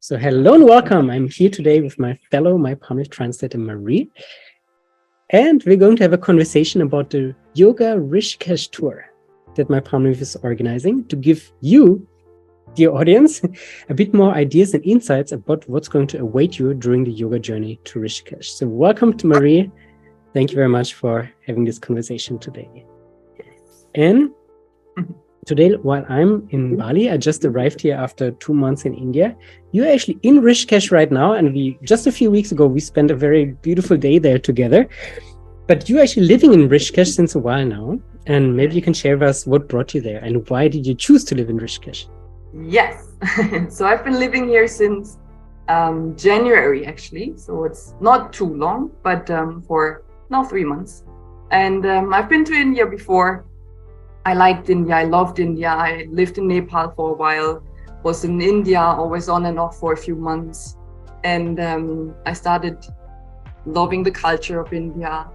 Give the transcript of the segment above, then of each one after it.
So hello and welcome. I'm here today with my fellow My Palmleaf translator Marie, and we're going to have a conversation about the Yoga Rishikesh tour that My Palmleaf is organizing to give you, dear audience, a bit more ideas and insights about what's going to await you during the yoga journey to Rishikesh. So welcome to Marie. Thank you very much for having this conversation today. And today, while I'm in Bali, I just arrived here after 2 months in India. You're actually in Rishikesh right now, and just a few weeks ago, we spent a very beautiful day there together. But you're actually living in Rishikesh since a while now, and maybe you can share with us what brought you there and why did you choose to live in Rishikesh? Yes, so I've been living here since January, actually. So it's not too long, but for now 3 months. And I've been to India before. I liked India, I loved India. I lived in Nepal for a while, was in India always on and off for a few months. And I started loving the culture of India,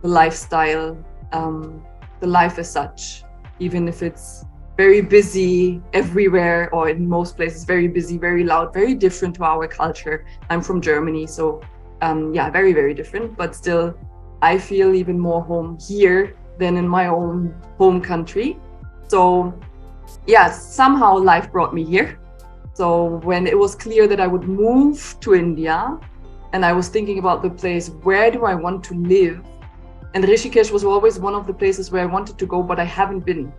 the lifestyle, the life as such, even if it's very busy everywhere, or in most places, very busy, very loud, very different to our culture. I'm from Germany, so very, very different, but still I feel even more home here than in my own home country. So yeah, somehow life brought me here. So when it was clear that I would move to India, and I was thinking about the place, where do I want to live? And Rishikesh was always one of the places where I wanted to go, but I haven't been.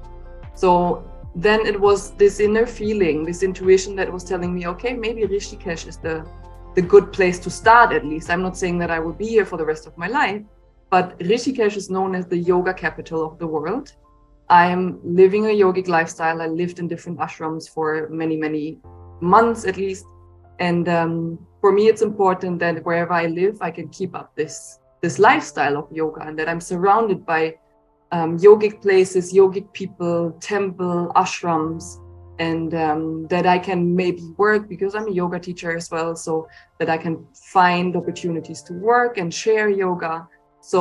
So then it was this inner feeling, this intuition that was telling me, okay, maybe Rishikesh is the good place to start, at least. I'm not saying that I will be here for the rest of my life, but Rishikesh is known as the yoga capital of the world. I'm living a yogic lifestyle. I lived in different ashrams for many, many months at least. And for me, it's important that wherever I live, I can keep up this lifestyle of yoga, and that I'm surrounded by yogic places, yogic people, temple, ashrams, and that I can maybe work, because I'm a yoga teacher as well, so that I can find opportunities to work and share yoga. So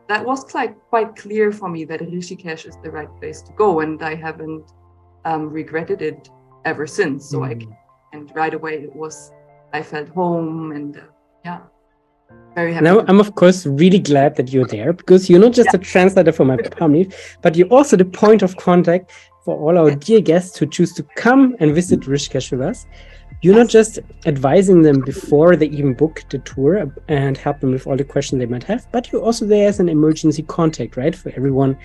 that was quite clear for me that Rishikesh is the right place to go, and I haven't regretted it ever since. So and right away I felt home, and very happy. Now, I'm of course really glad that you're there, because you're not just a translator for My Palmleaf, but you're also the point of contact for all our dear guests who choose to come and visit Rishikesh with us. You're not just advising them before they even book the tour and help them with all the questions they might have, but you're also there as an emergency contact, right? For everyone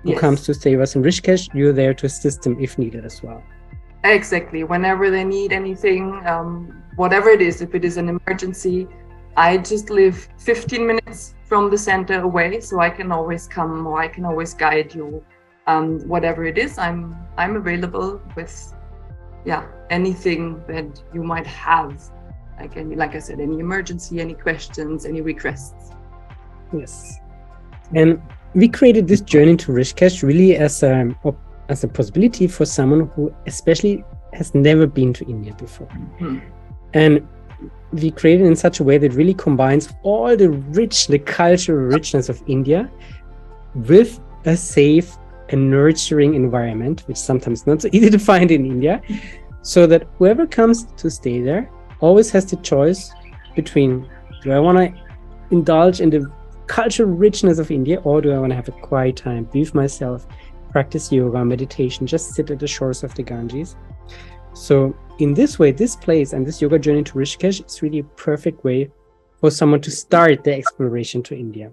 who comes to stay with us in Rishikesh, you're there to assist them if needed as well. Exactly. Whenever they need anything, whatever it is, if it is an emergency, I just live 15 minutes from the center away, so I can always come, or I can always guide you. Whatever it is, I'm available with anything that you might have. Like I said, any emergency, any questions, any requests. Yes. And we created this journey to Rishikesh really as a possibility for someone who especially has never been to India before. And we created in such a way that really combines all the cultural richness of India with a safe and nurturing environment, which sometimes not so easy to find in India, so that whoever comes to stay there always has the choice between, do I want to indulge in the cultural richness of India, or do I want to have a quiet time, be with myself, practice yoga, meditation, just sit at the shores of the Ganges. So in this way, this place and this yoga journey to Rishikesh is really a perfect way for someone to start their exploration to India.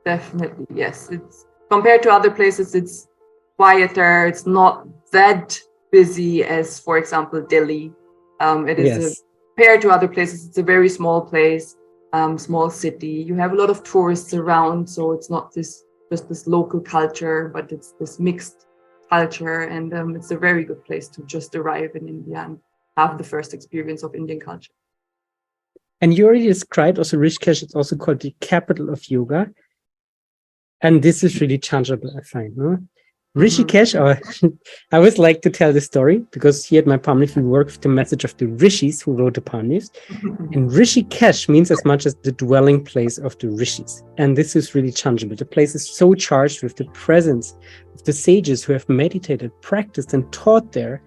Definitely, yes. It's compared to other places, it's quieter. It's not that busy as, for example, Delhi. Compared to other places, it's a very small place, small city. You have a lot of tourists around, so it's not just this local culture, but it's this mixed culture, and it's a very good place to just arrive in India and have the first experience of Indian culture. And you already described also Rishikesh, it's also called the capital of yoga. And this is really changeable, I find. No? Rishikesh, I always like to tell the story, because here at My Palmleaf we work with the message of the rishis who wrote the Palmleafs. And Rishikesh means as much as the dwelling place of the rishis. And this is really changeable. The place is so charged with the presence of the sages who have meditated, practiced, and taught there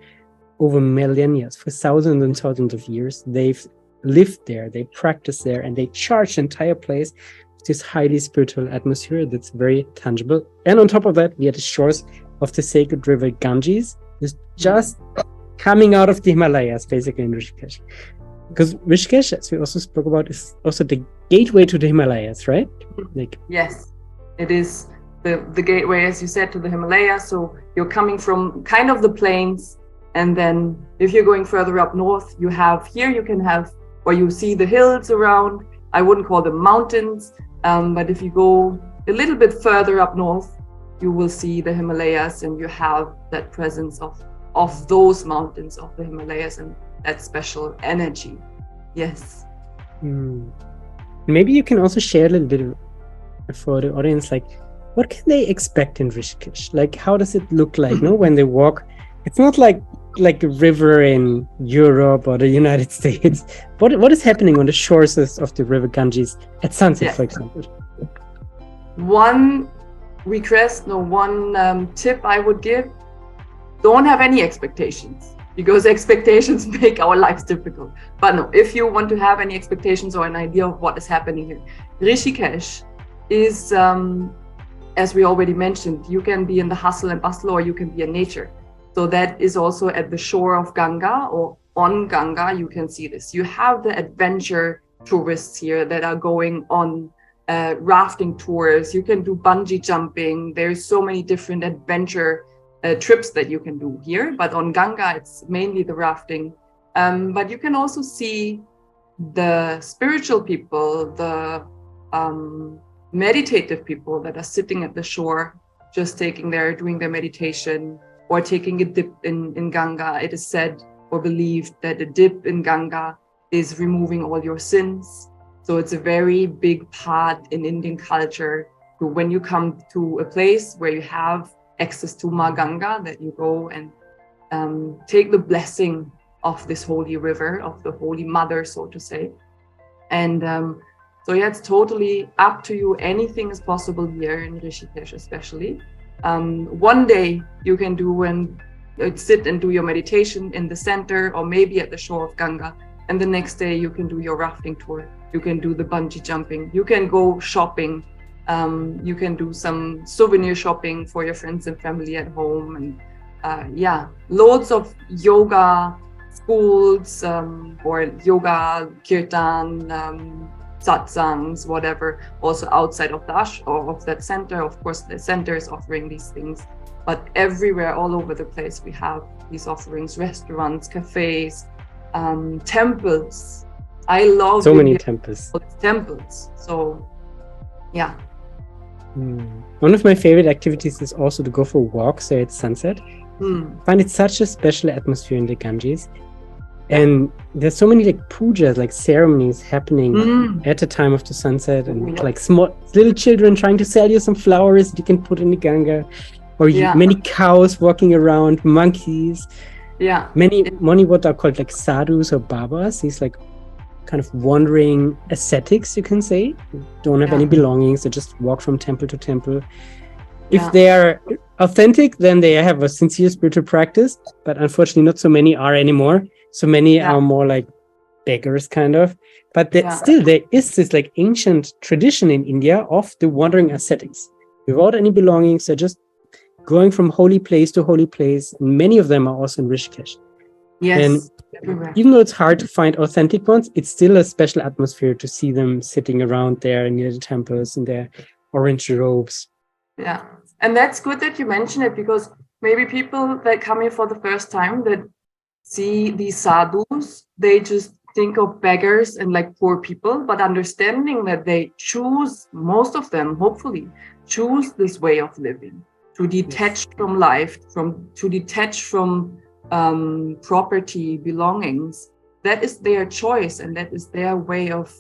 over millennia, for thousands and thousands of years, they've lived there, they practice there, and they charge the entire place with this highly spiritual atmosphere that's very tangible. And on top of that, we are the shores of the sacred river Ganges, is just coming out of the Himalayas, basically, in Rishikesh. Because Rishikesh, as we also spoke about, is also the gateway to the Himalayas, right? Yes, it is the gateway, as you said, to the Himalayas. So you're coming from kind of the plains, and then if you're going further up north, you see the hills around. I wouldn't call them mountains, but if you go a little bit further up north, you will see the Himalayas, and you have that presence of those mountains, of the Himalayas, and that special energy. Yes. Maybe you can also share a little bit for the audience, like, what can they expect in Rishikesh? Like, how does it look like, when they walk? It's not like a river in Europe or the United States. What is happening on the shores of the river Ganges at sunset, for example? One tip I would give: don't have any expectations, because expectations make our lives difficult. But no, if you want to have any expectations or an idea of what is happening here, Rishikesh is, as we already mentioned, you can be in the hustle and bustle, or you can be in nature. So that is also at the shore of Ganga, or on Ganga, you can see this. You have the adventure tourists here that are going on rafting tours. You can do bungee jumping. There's so many different adventure trips that you can do here. But on Ganga, it's mainly the rafting. But you can also see the spiritual people, the meditative people that are sitting at the shore, just doing their meditation, or taking a dip in Ganga. It is said or believed that a dip in Ganga is removing all your sins. So it's a very big part in Indian culture. So when you come to a place where you have access to Ma Ganga, that you go and take the blessing of this holy river, of the holy mother, so to say. And it's totally up to you. Anything is possible here in Rishikesh, especially. One day you can sit and do your meditation in the center, or maybe at the shore of Ganga. And the next day you can do your rafting tour. You can do the bungee jumping. You can go shopping. You can do some souvenir shopping for your friends and family at home. And loads of yoga schools, or yoga, kirtan, satsangs, whatever, also outside of the or of that center. Of course, the center is offering these things, but everywhere, all over the place, we have these offerings: restaurants, cafes, temples. I love so many temples. So, yeah. One of my favorite activities is also to go for walks there at sunset. I find it such a special atmosphere in the Ganges. And there's so many pujas, ceremonies happening at the time of the sunset, and small little children trying to sell you some flowers that you can put in the Ganga, or many cows walking around, monkeys. Many what are called sadhus or babas, these kind of wandering ascetics, you can say, don't have any belongings. They just walk from temple to temple. If they are authentic, then they have a sincere spiritual practice, but unfortunately not so many are anymore. So many are more like beggars, kind of. But still, there is this ancient tradition in India of the wandering ascetics. Without any belongings, they're just going from holy place to holy place. And many of them are also in Rishikesh. Yes. And even though it's hard to find authentic ones, it's still a special atmosphere to see them sitting around there near the temples in their orange robes. Yeah. And that's good that you mention it, because maybe people that come here for the first time that see these sadhus, they just think of beggars and poor people, but understanding that they choose, most of them, hopefully, choose this way of living, to detach from life, to detach from property, belongings. That is their choice, and that is their way of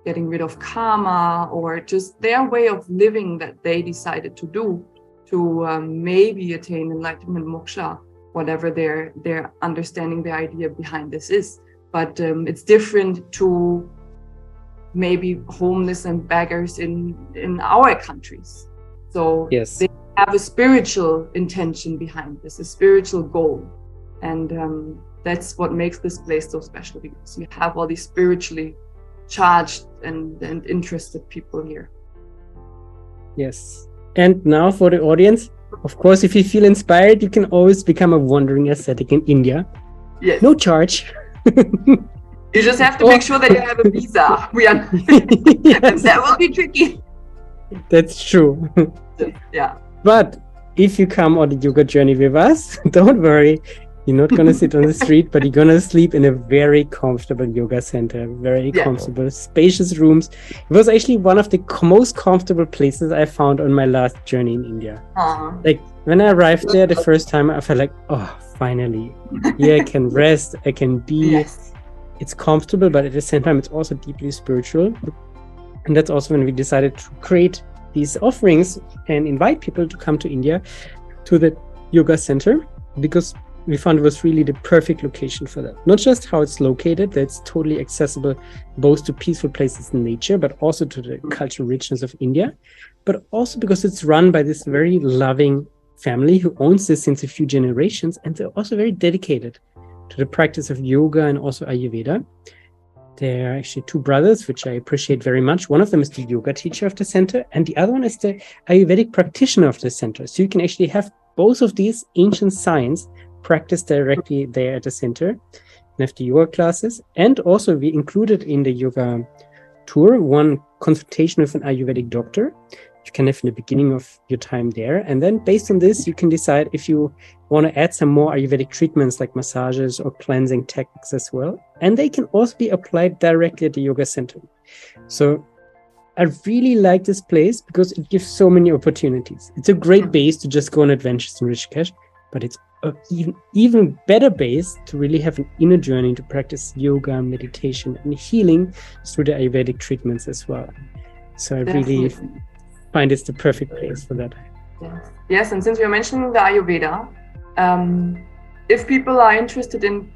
getting rid of karma, or just their way of living that they decided to do, to maybe attain enlightenment, moksha, whatever their understanding, their idea behind this is. But it's different to maybe homeless and beggars in our countries. So they have a spiritual intention behind this, a spiritual goal. And that's what makes this place so special, because you have all these spiritually charged and interested people here. Yes. And now for the audience, of course, if you feel inspired, you can always become a wandering ascetic in India. Yes. No charge. You just have to make sure that you have a visa. Yes. And that will be tricky. That's true. Yeah. But if you come on the yoga journey with us, don't worry. You're not going to sit on the street, but you're going to sleep in a very comfortable yoga center, very comfortable, spacious rooms. It was actually one of the most comfortable places I found on my last journey in India. Like when I arrived there the first time, I felt like, oh, finally, here I can rest, I can be. Yes. It's comfortable, but at the same time, it's also deeply spiritual. And that's also when we decided to create these offerings and invite people to come to India, to the yoga center, because we found it was really the perfect location for that. Not just how it's located, that's totally accessible both to peaceful places in nature, but also to the cultural richness of India, but also because it's run by this very loving family who owns this since a few generations, and they're also very dedicated to the practice of yoga and also Ayurveda. There are actually two brothers, which I appreciate very much. One of them is the yoga teacher of the center, and the other one is the Ayurvedic practitioner of the center. So you can actually have both of these ancient science practiced directly there at the center and have the yoga classes. And also we included in the yoga tour one consultation with an Ayurvedic doctor. You can have in the beginning of your time there. And then based on this, you can decide if you want to add some more Ayurvedic treatments like massages or cleansing techniques as well. And they can also be applied directly at the yoga center. So I really like this place because it gives so many opportunities. It's a great base to just go on adventures in Rishikesh, but it's an even better base to really have an inner journey to practice yoga, meditation, and healing through the Ayurvedic treatments as well. So I really find it's the perfect place for that. Yes, and since we're mentioning the Ayurveda, if people are interested in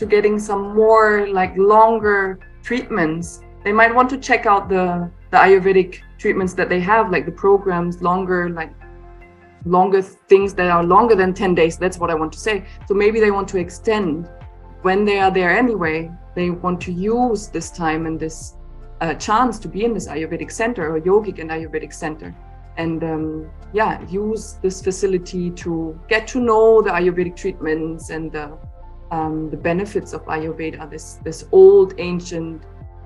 getting some more like longer treatments, they might want to check out the Ayurvedic treatments that they have, like the programs, longer things that are longer than 10 days. That's what I want to say. So maybe they want to extend when they are there anyway. They want to use this time and this chance to be in this Ayurvedic center or yogic and Ayurvedic center, and use this facility to get to know the Ayurvedic treatments and the benefits of Ayurveda, this old ancient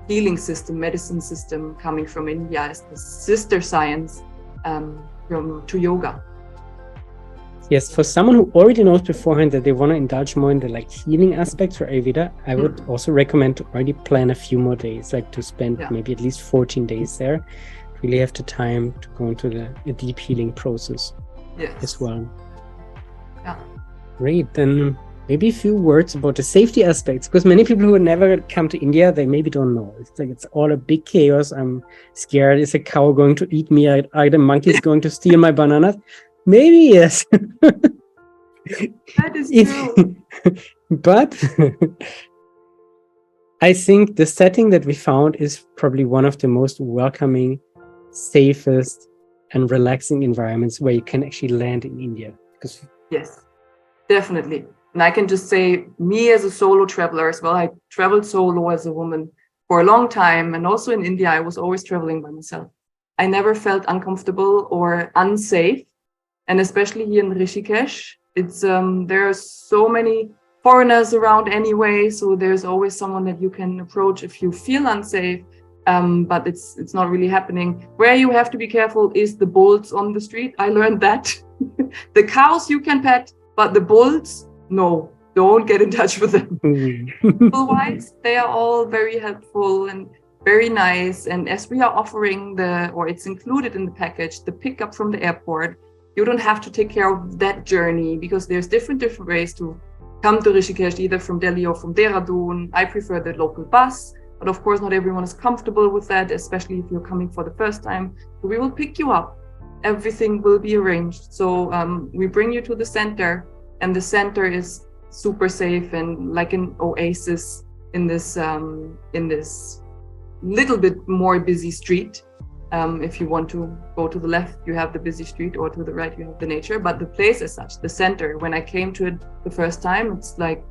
healing system, medicine system coming from India as the sister science to yoga. Yes, for someone who already knows beforehand that they want to indulge more in the healing aspects for Ayurveda, I would also recommend to already plan a few more days, to spend maybe at least 14 days there. Really have the time to go into the deep healing process as well. Yeah. Great. Then maybe a few words about the safety aspects, because many people who never come to India, they maybe don't know. It's like it's all a big chaos. I'm scared. Is a cow going to eat me? Are the monkeys going to steal my bananas? Maybe yes. That is true. But I think the setting that we found is probably one of the most welcoming, safest, and relaxing environments where you can actually land in India. Yes, definitely. And I can just say, me as a solo traveler as well, I traveled solo as a woman for a long time. And also in India, I was always traveling by myself. I never felt uncomfortable or unsafe. And especially here in Rishikesh, there are so many foreigners around anyway. So there's always someone that you can approach if you feel unsafe. But it's not really happening. Where you have to be careful is the bulls on the street. I learned that. The cows you can pet, but the bulls, no, don't get in touch with them. People-wise, they are all very helpful and very nice. And as we are offering it's included in the package, the pickup from the airport, you don't have to take care of that journey because there's different ways to come to Rishikesh, either from Delhi or from Dehradun. I prefer the local bus, but of course not everyone is comfortable with that, especially if you're coming for the first time. So we will pick you up. Everything will be arranged. So we bring you to the center, and the center is super safe and like an oasis in this little bit more busy street. If you want to go to the left, you have the busy street, or to the right, you have the nature. But the place as such, the center, when I came to it the first time, it's like,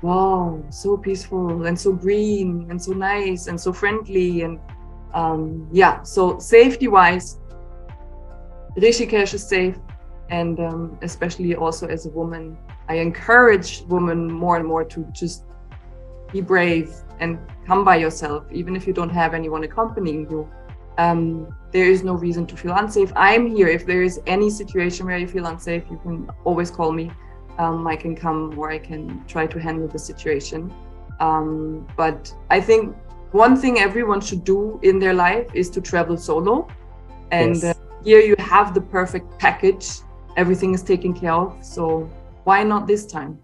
wow, so peaceful and so green and so nice and so friendly. And so safety-wise, Rishikesh is safe. And especially also as a woman, I encourage women more and more to just be brave and come by yourself, even if you don't have anyone accompanying you. There is no reason to feel unsafe. I'm here. If there is any situation where you feel unsafe, you can always call me. I can come, or I can try to handle the situation. But I think one thing everyone should do in their life is to travel solo. And Yes. Here you have the perfect package. Everything is taken care of. So why not this time?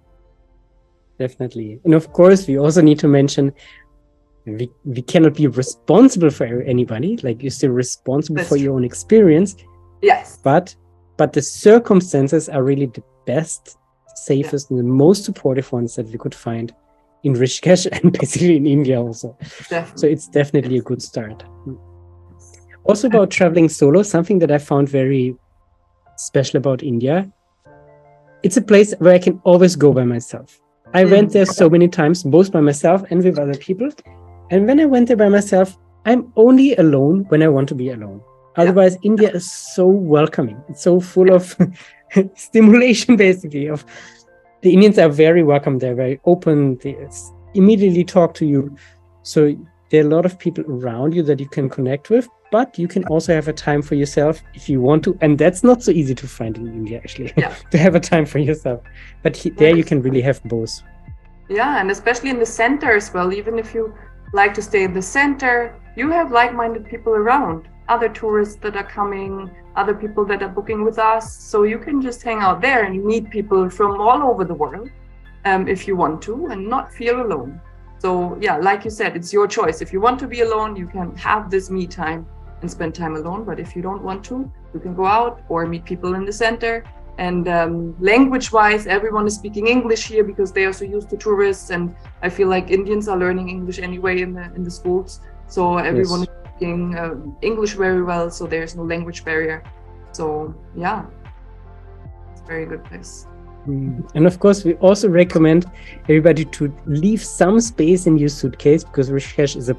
Definitely. And of course, we also need to mention we cannot be responsible for anybody. Like, you're still responsible That's for true. your own experience, Yes. but the circumstances are really the best, safest, and the most supportive ones that we could find in Rishikesh and basically in India also. Definitely. So it's definitely a good start. Also, about traveling solo, something that I found very special about India, it's a place where I can always go by myself. I went there so many times, both by myself and with other people. And when I went there by myself, I'm only alone when I want to be alone. Otherwise, India is so welcoming. It's so full of stimulation, basically. Of the Indians are very welcome. They're very open. They immediately talk to you. So there are a lot of people around you that you can connect with, but you can also have a time for yourself if you want to. And that's not so easy to find in India, actually, to have a time for yourself. But there you can really have both. Yeah, and especially in the center as well. Even if you like to stay in the center, you have like-minded people around, other tourists that are coming, other people that are booking with us. So you can just hang out there and meet people from all over the world if you want to, and not feel alone. So yeah, like you said, it's your choice. If you want to be alone, you can have this me time and spend time alone. But if you don't want to, you can go out or meet people in the center. And language-wise, everyone is speaking English here because they are so used to tourists. And I feel like Indians are learning English anyway in the schools. So everyone is speaking English very well. So there's no language barrier. So yeah, it's a very good place. And of course, we also recommend everybody to leave some space in your suitcase, because Rishikesh is a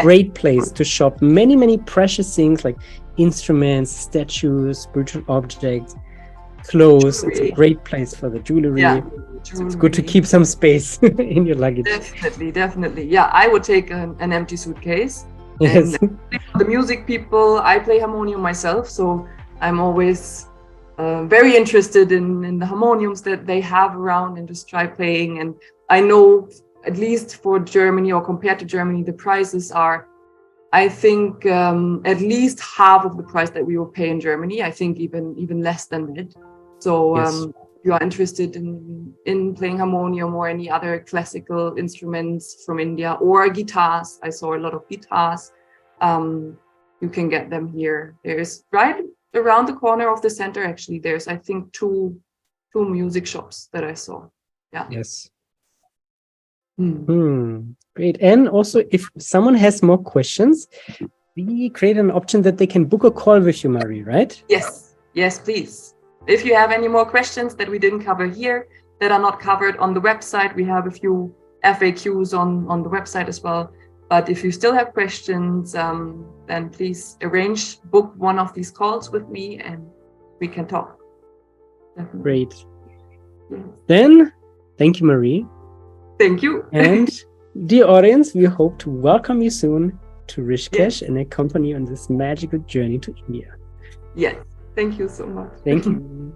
great place to shop many, many precious things like instruments, statues, spiritual objects, clothes. Jewelry. It's a great place for the jewelry. So it's good to keep some space in your luggage. Definitely. Yeah, I would take an empty suitcase. Yes. And the music people, I play harmonium myself, so I'm always very interested in the harmoniums that they have around, and just try playing. And I know, at least for Germany, or compared to Germany, the prices are, I think, at least half of the price that we will pay in Germany. I think even less than that. So if you are interested in playing harmonium or any other classical instruments from India, or guitars, I saw a lot of guitars, you can get them here. There's right around the corner of the center, actually, there's, I think, two music shops that I saw. Yeah. Yes. Great. And also, if someone has more questions, we create an option that they can book a call with you, Marie, right? Yes, please. If you have any more questions that we didn't cover here, that are not covered on the website, we have a few FAQs on the website as well. But if you still have questions, then please book one of these calls with me, and we can talk. Definitely. Great. Yes. Then, thank you, Marie. Thank you. And dear audience, we hope to welcome you soon to Rishikesh and accompany you on this magical journey to India. Yes. Thank you so much. Thank you.